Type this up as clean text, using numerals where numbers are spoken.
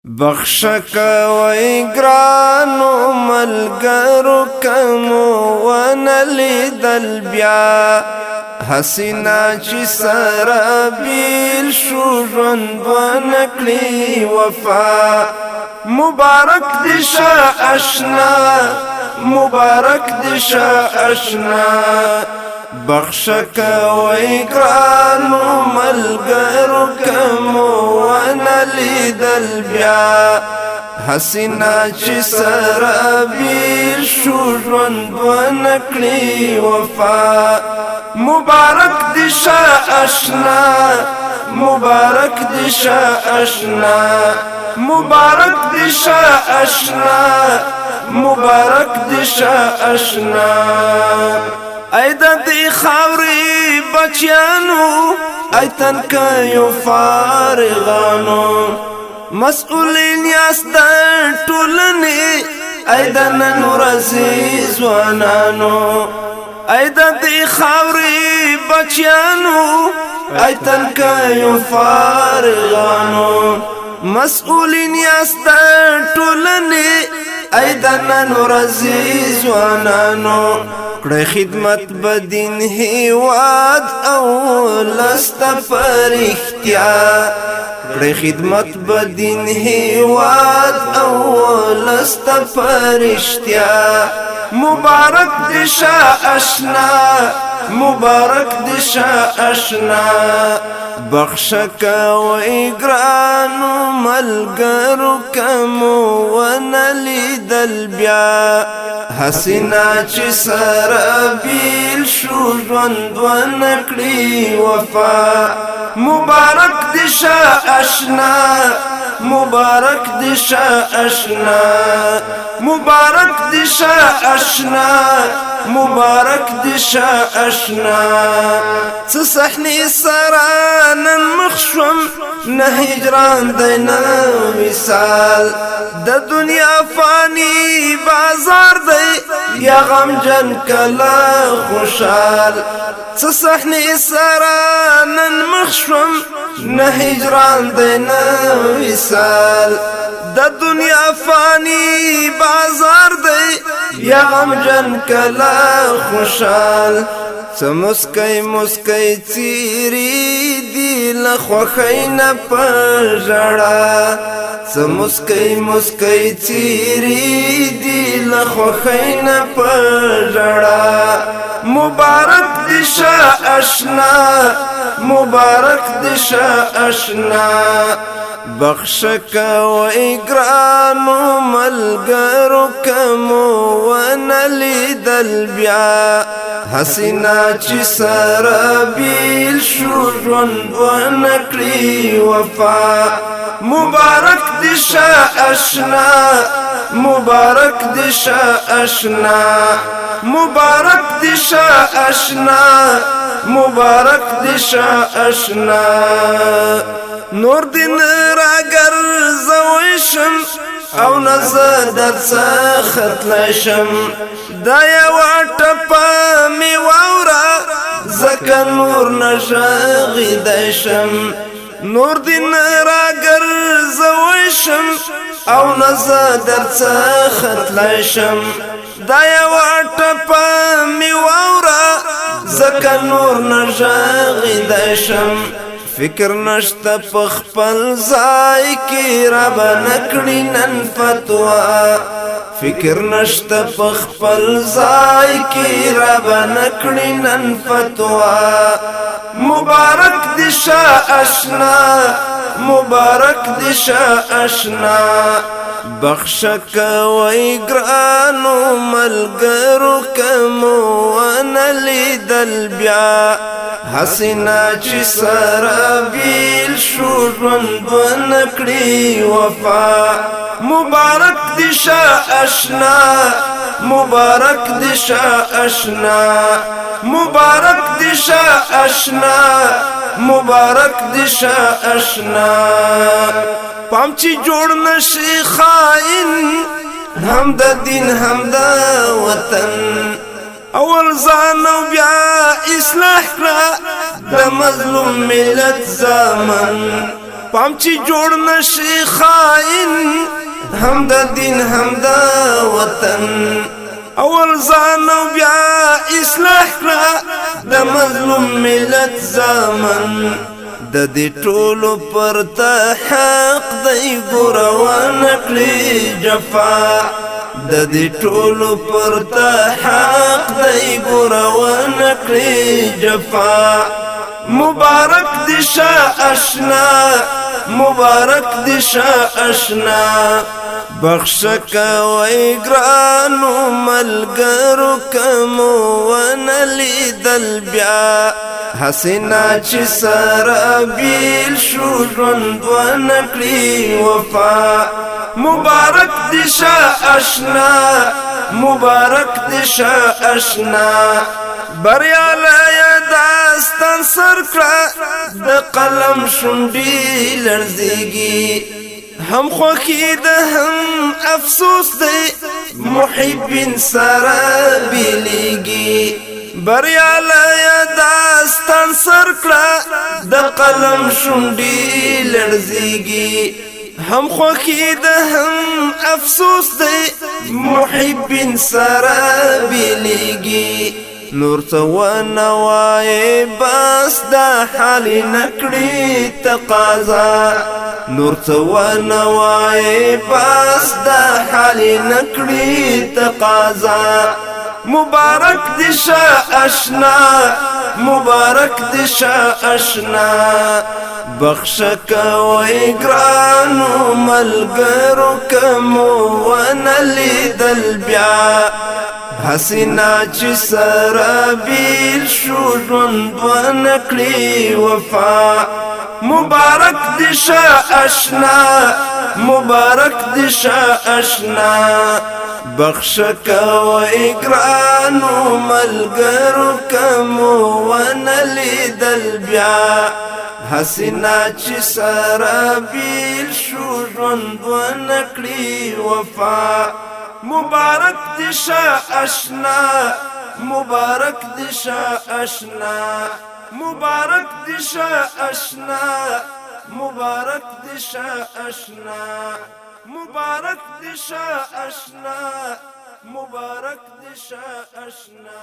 بخشک وی گرانو ملګرو کمو ونلیدل بیا حسینا چې سره بیل شو ژوند ونکړي وفا مبارک دی شه اشنا مبارک دی شه اشنا بخشک وی گرانو ملګرو کمو ونلیدل بیا حسینا چې سره بیل شو ژوند ونکړي وفا مبارک دی شه اشنا مبارک دی شه اشنا مبارک دی شه اشنا مبارک دی شه اشنا ایدا دی خاوری بچیانو ایتن کایو فارغانو مسئولین یاستن ټولنی ایدا نن ورځی ځوانانو ایدا دی خاوری بچیانو ایتن کایو فارغانو مسئولین یاستن ټولنی ایدا نن ورځی ځوانانو کړه خدمت بدین هیواد او لست فرښتیا کړه خدمت بدین هیواد او لست فرښتیا مبارک دی شه اشنا مبارک دی شه اشنا بخشک وی گرانو ملګرو کمو ونلیدل بیا حسینا چې سره بیل شو ژوند ونکړي وفا مبارک دی شه اشنا مبارک دی شه اشنا مبارک دی شه اشنا مبارک دی شه اشنا څه صحنې سره نن مخ شوم نه هجران دی نه وصال د دنیا فانی بازار دی یا غمجن کله خوشحال څه صحنې سره نن مخ شوم نه هجران دی نه وصال د دنیا فانی بازار دی یا غمجن کله خوشحال څه مسکی مسکی څیری دی له خوښۍ نه په ژړا څه مسکی مسکی څیری دی له خوښۍ نه په ژړا مبارک دی شه اشنا مبارک دی شه اشنا بخشک وی گرانو ملګرو کمو ونلیدل بیا حسینا چې سره بیل شو ژوند ونکړي وفا مبارک دی شه اشنا مبارک دی شه اشنا مبارک دی شه اشنا مبارک دی شه اشنا نور دین راگر زویشم او نظر در سخت لشم دا یوا ټپه می واورا زکه نور نشغی دشم نور دین راگر زویشم او نظر در سخت لشم دا یوا ټپه می واورا زکه نور نشغی دشم فکر نشتا پخپل ځای کې رب نکړي نن فتوا فکر نشتا پخپل ځای کې رب نکړي نن فتوا مبارک دی شه اشنا مبارک دی شه اشنا بخشک وی گرانو ملګرو کمو ونلیدل بیا حسینا چې سره بیل شو ژوند ونکړي وفا مبارک دی شه اشنا مبارک دی شه اشنا مبارک دی شه اشنا مبارک دی شه اشنا پام چې جوړ نشي خائن هم د دین هم د وطن اول ځان او بیا اصلاح کړه د مظلوم ملت زامن پام چې جوړ نشي خائن هم د دین هم د وطن اول ځان او بیا اصلاح کړه د مظلوم ملت زامن د دې ټولو پر ته حق دی ګوره ونکړي جفا د دې ټولو پر ته حق دی ګوره ونکړي جفا مبارک دي شه اشنا مبارک دي شه اشنا بخښه کوئ ګرانو ملګرو که مو ونه لیدل بیا هسې نه چې سره بیل شو ژوند ونه کړي وفا مبارک دي شه اشنا مبارک دي شه اشنا بریالی داستان سر کړه د قلم شونډې لړزېږي هم خوښي ده هم افسوس دی محبین سره بیلیږي بریالی داستان سر کړه د قلم شونډې لړزېږي هم خوښي ده هم افسوس دی محبین سره بیلیږي نور څه ونه وایې بس دا حال نکړي تقاضا نور څه ونه وایې بس دا حال نکړي تقاضا مبارک دي شه اشنا مبارک دي شه اشنا بخښه کوئ ګرانو ملګرو که مو ونه لیدل بیا هسې نه چې سره بیل شو ژوند ونه کړي وفا مبارک دي شه اشنا مبارک دي شه اشنا بخښه کوئ ګرانو ملګرو که مو ونه لیدل بیا هسې نه چې سره بیل شو ژوند ونه کړي وفا مبارک دي شه اشنا مبارک دي شه اشنا مبارک دي شه اشنا مبارک دي شه اشنا مبارک دي شه اشنا مبارک دي شه اشنا